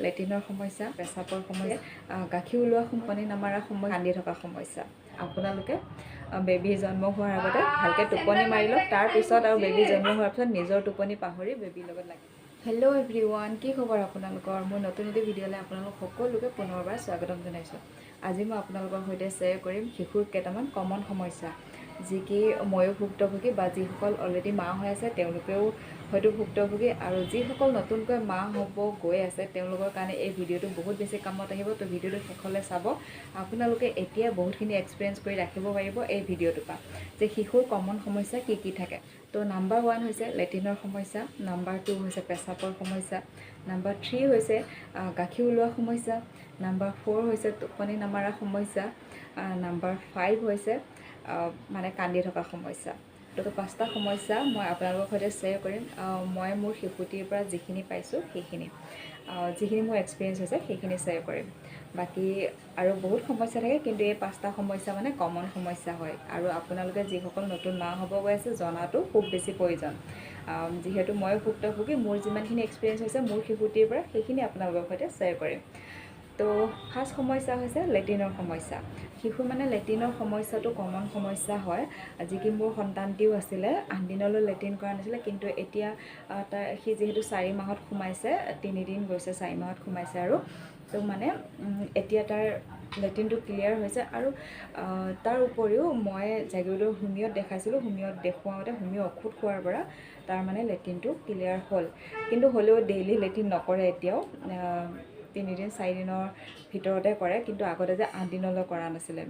লেট্ৰিনৰ সমস্যা, পেচাবৰ সমস্যা, গাখীৰ ওলোৱা টোপনি নামাৰা সমস্যা, কান্দি থকা সমস্যা। আপোনালোকে বেবী জন্ম হোৱাৰ আগতে ভালকৈ টোপনি মাৰি লওক, তাৰপিছত আৰু বেবী জন্ম হোৱাৰ পিছত নিজৰ টোপনি পাহৰি বেবীৰ লগত লাগি। হেল্ল' এভৰিৱান, কি খবৰ আপোনালোকৰ? মোৰ নতুন এটি ভিডিঅ'লৈ আপোনালোক সকলোকে পুনৰবাৰ স্বাগতম জনাইছোঁ। আজি মই আপোনালোকৰ সৈতে শ্বেয়াৰ কৰিম শিশুৰ কেইটামান কমন সমস্যা, যি কি ময়ো ভুক্তভোগী বা যিসকল অলৰেডি মা হৈ আছে তেওঁলোকেও হয়তো ভুক্তভোগী, আৰু যিসকল নতুনকৈ মা হ'ব গৈ আছে তেওঁলোকৰ কাৰণে এই ভিডিঅ'টো বহুত বেছি কামত আহিব। তো ভিডিঅ'টো শেষলৈ চাব। আপোনালোকে এতিয়া বহুতখিনি এক্সপিৰিয়েঞ্চ কৰি ৰাখিব পাৰিব এই ভিডিঅ'টোৰ পৰা, যে শিশুৰ কমন সমস্যা কি কি থাকে। তো নাম্বাৰ 1 হৈছে লেট্ৰিনৰ সমস্যা, নাম্বাৰ 2 হৈছে পেচাবৰ সমস্যা, নাম্বাৰ 3 হৈছে গাখীৰ ওলোৱা সমস্যা, নাম্বাৰ 4 হৈছে টোপনি নামাৰা সমস্যা, নাম্বাৰ 5 হৈছে মানে কান্দি থকা সমস্যা। তো 5টা সমস্যা মই আপোনালোকৰ সৈতে শ্বেয়াৰ কৰিম। মই মোৰ শিশুটিৰ পৰা যিখিনি পাইছোঁ সেইখিনি, যিখিনি মোৰ এক্সপিৰিয়েঞ্চ হৈছে সেইখিনি শ্বেয়াৰ কৰিম। বাকী আৰু বহুত সমস্যা থাকে, কিন্তু এই 5টা সমস্যা মানে কমন সমস্যা হয়, আৰু আপোনালোকে যিসকল নতুন মা হ'ব গৈ আছে জনাটো খুব বেছি প্ৰয়োজন। যিহেতু ময়ো ভুক্তভোগী, মোৰ যিমানখিনি এক্সপিৰিয়েঞ্চ হৈছে মোৰ শিশুটিৰ পৰা সেইখিনি আপোনালোকৰ সৈতে শ্বেয়াৰ কৰিম। তো ফাৰ্ষ্ট সমস্যা হৈছে লেট্ৰিনৰ সমস্যা। শিশু মানে লেট্ৰিনৰ সমস্যাটো কমন সমস্যা হয়, যি কি মোৰ সন্তানটিও আছিলে 8 দিনলৈ লেট্ৰিন কৰা নাছিলে, কিন্তু এতিয়া সি যিহেতু 4 মাহত সোমাইছে, 3 দিন গৈছে 4 মাহত সোমাইছে, আৰু তো মানে এতিয়া তাৰ লেট্ৰিনটো ক্লিয়াৰ হৈছে। আৰু তাৰ উপৰিও মই জাগিৰোডৰ হোমিঅ'ত দেখাইছিলোঁ, হোমিঅ'ত দেখুৱাওঁতে হোমিঅ' ঔষধ খোৱাৰ পৰা তাৰ মানে লেট্ৰিনটো ক্লিয়াৰ হ'ল, কিন্তু হ'লেও ডেইলি লেট্ৰিন নকৰে এতিয়াও। 3 দিন 4 দিনৰ ভিতৰতে কৰে, কিন্তু আগতে যে 8 দিনলৈ কৰা নাছিলে,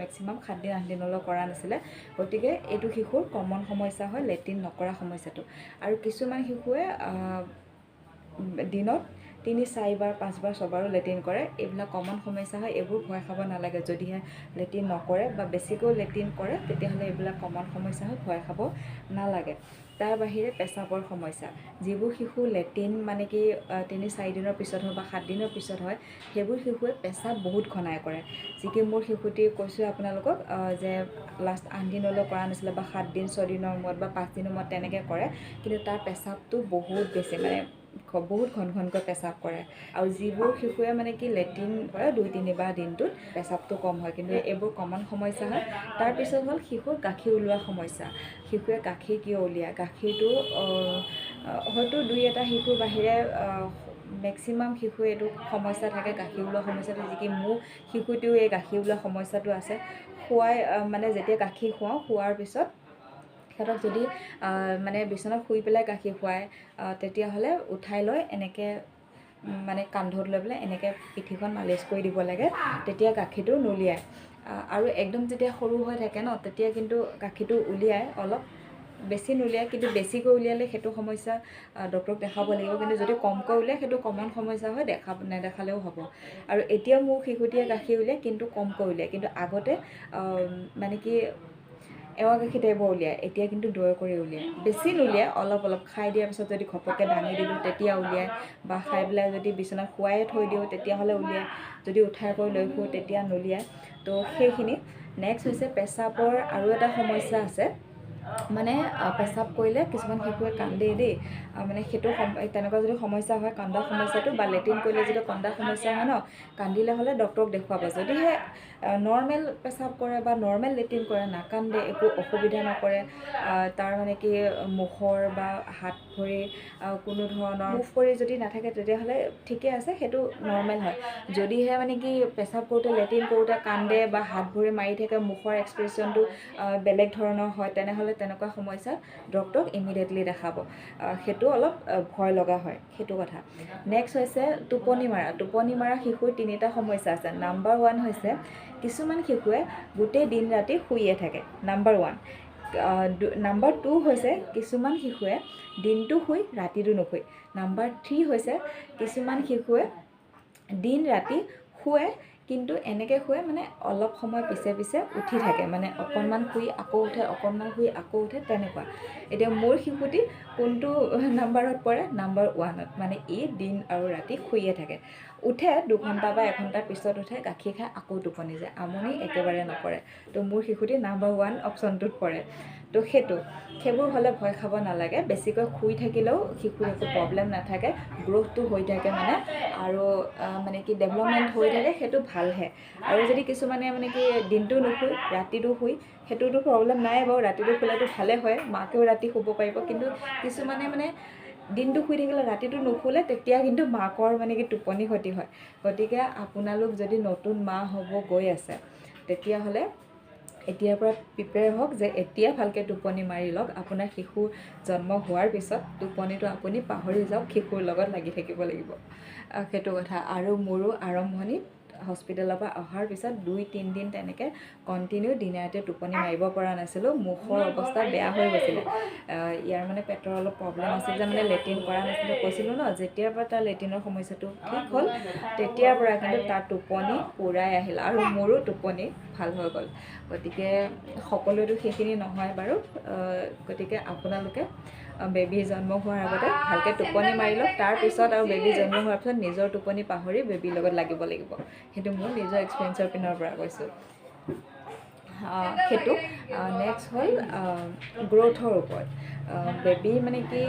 মেক্সিমাম 7 দিন 8 দিনলৈ কৰা নাছিলে। গতিকে এইটো শিশুৰ কমন সমস্যা হয়, লেট্ৰিন নকৰা সমস্যাটো। আৰু কিছুমান শিশুৱে দিনত 3, 4 বাৰ 5 বাৰ 6 বাৰো লেট্ৰিন কৰে। এইবিলাক কমন সমস্যা হয়, এইবোৰ ভয় খাব নালাগে। যদিহে লেট্ৰিন নকৰে বা বেছিকৈ লেট্ৰিন কৰে তেতিয়াহ'লে এইবিলাক কমন সমস্যা হয়, ভয় খাব নালাগে। তাৰ বাহিৰে পেচাবৰ সমস্যা, যিবোৰ শিশু লেট্ৰিন মানে কি 3, 4 দিনৰ পিছত হয় বা 7 দিনৰ পিছত হয়, সেইবোৰ শিশুৱে পেচাব বহুত ঘনাই কৰে। যি কি মোৰ শিশুটি কৈছোঁ আপোনালোকক, যে লাষ্ট 8 দিনলৈ কৰা নাছিলে, বা 7 দিন 6 দিনৰ মূৰত বা 5 দিনৰ মূৰত তেনেকৈ কৰে, কিন্তু তাৰ পেচাবটো বহুত বেছি, মানে বহুত ঘনকৈ পেচাব কৰে। আৰু যিবোৰ শিশুৱে মানে কি লেট্ৰিন কৰে 2-3 বাৰ দিনটোত, পেচাবটো কম হয়, কিন্তু এইবোৰ কমন সমস্যা হয়। তাৰপিছত হ'ল শিশুৰ গাখীৰ ওলোৱা সমস্যা। শিশুৱে গাখীৰ কিয় উলিয়ায়? গাখীৰটো হয়তো 2-এটা শিশুৰ বাহিৰে মেক্সিমাম শিশুৱে এইটো সমস্যা থাকে, গাখীৰ ওলোৱা সমস্যাটো, যি কি মোৰ শিশুটিও এই গাখীৰ ওলোৱা সমস্যাটো আছে। খুৱাই মানে যেতিয়া গাখীৰ খুৱাওঁ, খোৱাৰ পিছত সিহঁতক যদি মানে বিচনাত শুই পেলাই গাখীৰ খুৱায়, তেতিয়াহ'লে উঠাই লৈ এনেকৈ মানে কান্ধত লৈ পেলাই এনেকৈ পিঠিখন মালিচ কৰি দিব লাগে, তেতিয়া গাখীৰটো নুলিয়ায়। আৰু একদম যেতিয়া সৰু হৈ থাকে ন, তেতিয়া কিন্তু গাখীৰটো উলিয়ায়, অলপ বেছি নুলিয়ায়, কিন্তু বেছিকৈ উলিয়ালে সেইটো সমস্যা ডক্টৰক দেখাব লাগিব। কিন্তু যদি কমকৈ উলিয়ায় সেইটো কমন সমস্যা হয়, নেদেখালেও হ'ব। আৰু এতিয়াও মোৰ শিশুটিয়ে গাখীৰ উলিয়ায়, কিন্তু কমকৈ উলিয়ায়। কিন্তু আগতে মানে কি এৱা গাখীৰ টাইপৰ উলিয়ায়, এতিয়া কিন্তু দৈ কৰি উলিয়ায়। বেছি নুলিয়ায়, অলপ খাই দিয়াৰ পিছত যদি ঘপককৈ দাঙি দিলোঁ তেতিয়া উলিয়ায়, বা খাই পেলাই যদি বিচনাত শুৱাই থৈ দিওঁ তেতিয়াহ'লে উলিয়ায়, যদি উঠাই কৰি লৈ শুওঁ তেতিয়া নুলিয়ায়। তো সেইখিনি। নেক্সট হৈছে পেচাবৰ আৰু এটা সমস্যা আছে, মানে পেচাব কৰিলে কিছুমান শিশুৱে কান্দে দেই, মানে সেইটো তেনেকুৱা যদি সমস্যা হয়, কান্দা সমস্যাটো, বা লেট্ৰিন কৰিলে যদি কান্দা সমস্যা হয় ন, কান্দিলে হ'লে ডক্টৰক দেখুৱাব। যদিহে নৰ্মেল পেচাব কৰে বা নৰ্মেল লেট্ৰিন কৰে, নাকান্দে, একো অসুবিধা নকৰে, তাৰ মানে কি মুখৰ বা হাত ভৰি কোনো ধৰণৰ মুভ কৰি যদি নাথাকে তেতিয়াহ'লে ঠিকে আছে, সেইটো নৰ্মেল হয়। যদিহে মানে কি পেচাব কৰোঁতে লেট্ৰিন কৰোঁতে কান্দে বা হাত ভৰি মাৰি থাকে, মুখৰ এক্সপ্ৰেশ্যনটো বেলেগ ধৰণৰ হয়, তেনেহ'লে তেনেকুৱা সমস্যাত ডক্টৰক ইমিডিয়েটলি দেখাব। সেইটো অলপ ভয় লগা হয়, সেইটো কথা। নেক্সট হৈছে টোপনি মাৰা। টোপনি মাৰা শিশুৰ 3টা সমস্যা আছে। নাম্বাৰ 1 হৈছে কিছুমান শিশুৱে গোটেই দিন ৰাতি শুইয়ে থাকে, নাম্বাৰ 1। নাম্বাৰ 2 হৈছে কিছুমান শিশুৱে দিনটো শুই ৰাতিটো নুশুই। নাম্বাৰ 3 হৈছে কিছুমান শিশুৱে দিন ৰাতি শুৱে, কিন্তু এনেকৈ শুৱে মানে অলপ সময় পিছে উঠি থাকে, মানে অকণমান শুই আকৌ উঠে, অকণমান শুই আকৌ উঠে, তেনেকুৱা। এতিয়া মোৰ শিশুটি কোনটো নাম্বাৰত পৰে? নাম্বাৰ 1ত, মানে ই দিন আৰু ৰাতি শুইয়ে থাকে। উঠে 2 ঘণ্টা বা 1 ঘণ্টাৰ পিছত উঠে, গাখীৰ খাই আকৌ টোপনি যায়, আমনি একেবাৰে নকৰে। তো মোৰ শিশুটি নাম্বাৰ 1 অপশ্যনটোত পৰে। তো সেইবোৰ হ'লে ভয় খাব নালাগে বেছিকৈ শুই থাকিলেও শিশুৰ একো প্ৰব্লেম নাথাকে গ্ৰ'থটো হৈ থাকে মানে আৰু মানে কি ডেভেলপমেণ্ট হৈ থাকে সেইটো ভালহে আৰু যদি কিছুমানে মানে কি দিনটো নুশুই ৰাতিটো শুই সেইটোতো প্ৰব্লেম নাই বাৰু ৰাতিটো শুলেতো ভালে হয় মাকেও ৰাতি শুব পাৰিব কিন্তু কিছুমানে মানে দিনটো শুই থাকিলে ৰাতিটো নুশুলে তেতিয়া কিন্তু মাকৰ মানে কি টোপনি ক্ষতি হয় গতিকে আপোনালোক যদি নতুন মা হ'ব গৈ আছে তেতিয়াহ'লে এতিয়াৰ পৰা প্ৰিপেয়াৰ হওক যে এতিয়া ভালকৈ টোপনি মাৰি লওক আপোনাৰ শিশু জন্ম হোৱাৰ পিছত টোপনিটো আপুনি পাহৰি যাওক শিশুৰ লগত লাগি থাকিব লাগিব সেইটো কথা আৰু মোৰো আৰম্ভণিত হস্পিটেলৰ পৰা অহাৰ পিছত 2-3 দিন তেনেকৈ কণ্টিনিউ দিনে ৰাতিয়ে টোপনি মাৰিব পৰা নাছিলোঁ মুখৰ অৱস্থা বেয়া হৈ গৈছিলে ইয়াৰ মানে পেটৰ অলপ প্ৰব্লেম আছিল যে মানে লেট্ৰিন কৰা নাছিলোঁ কৈছিলোঁ ন যেতিয়াৰ পৰা তাৰ লেট্ৰিনৰ সমস্যাটো ঠিক হ'ল তেতিয়াৰ পৰা কিন্তু তাৰ টোপনি পূৰাই আহিল আৰু মোৰো টোপনি ভাল হৈ গ'ল গতিকে সকলোৱেতো সেইখিনি নহয় বাৰু গতিকে আপোনালোকে বেবী জন্ম হোৱাৰ আগতে ভালকৈ টোপনি মাৰি লওক তাৰপিছত আৰু বেবী জন্ম হোৱাৰ পিছত নিজৰ টোপনি পাহৰি বেবীৰ লগত লাগিব লাগিব সেইটো মোৰ নিজৰ এক্সপিৰিয়েঞ্চৰ পিনৰ পৰা কৈছোঁ সেইটো নেক্সট হ'ল গ্ৰ'থৰ ওপৰত বেবী মানে কি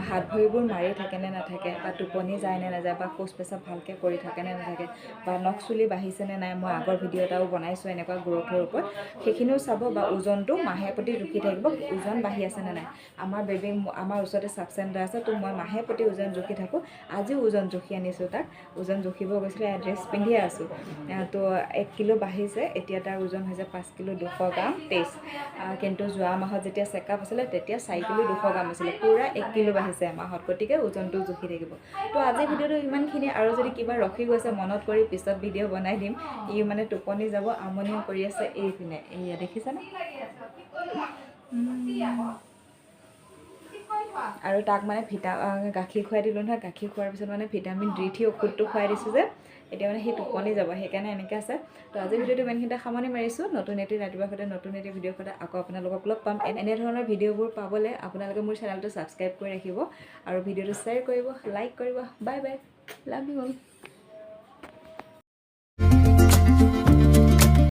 হাত ভৰিবোৰ মাৰি থাকে নে নাথাকে বা টোপনি যায় নে নাযায় বা শৌচ পেচাব ভালকৈ কৰি থাকে নে নাথাকে বা নখ চুলি বাঢ়িছেনে নাই মই আগৰ ভিডিঅ' এটাও বনাইছোঁ এনেকুৱা গ্ৰ'থৰ ওপৰত সেইখিনিও চাব বা ওজনটো মাহে প্ৰতি জুখি থাকিব ওজন বাঢ়ি আছেনে নাই আমাৰ বেবী আমাৰ ওচৰতে চাব চেণ্টাৰ আছে তো মই মাহে প্ৰতি ওজন জুখি থাকোঁ আজিও ওজন জুখি আনিছোঁ তাক ওজন জুখিব গৈছিলোঁ ড্ৰেছ পিন্ধিয়ে আছোঁ তো 1 কিলো বাঢ়িছে এতিয়া তাৰ ওজন হৈছে 5 কিলো 200 গ্ৰাম 23 কিন্তু যোৱা মাহত যেতিয়া চেকআপ আছিলে তেতিয়া 4 কিলো 200 গ্ৰাম আছিলে পূৰা 1 কিলো বাঢ়িছে এমাহত গতিকে ওজনটো জুখি থাকিব তো আজি ভিডিঅ'টো ইমানখিনি আৰু যদি কিবা ৰখি গৈছে মনত কৰি পিছত ভিডিঅ' বনাই দিম ই মানে টোপনি যাব আমনিও কৰি আছে এইপিনে এয়া দেখিছেনে আৰু তাক মানে গাখীৰ খুৱাই দিলোঁ নহয় গাখীৰ খোৱাৰ পিছত মানে ভিটামিন D3 ঔষধটো খুৱাই দিছোঁ যে এতিয়া মানে সি টোপনি যাব সেইকাৰণে এনেকৈ আছে তো আজি ভিডিঅ'টো ইমানখিনিতে সামৰণি মাৰিছোঁ নতুন এটি ৰাতিপুৱা সৈতে নতুন এটি ভিডিঅ'ৰ সৈতে আকৌ আপোনালোকক লগ পাম এনেধৰণৰ ভিডিঅ'বোৰ পাবলৈ আপোনালোকে মোৰ চেনেলটো ছাবস্ক্ৰাইব কৰি ৰাখিব আৰু ভিডিঅ'টো শ্বেয়াৰ কৰিব লাইক কৰিব bye bye love you all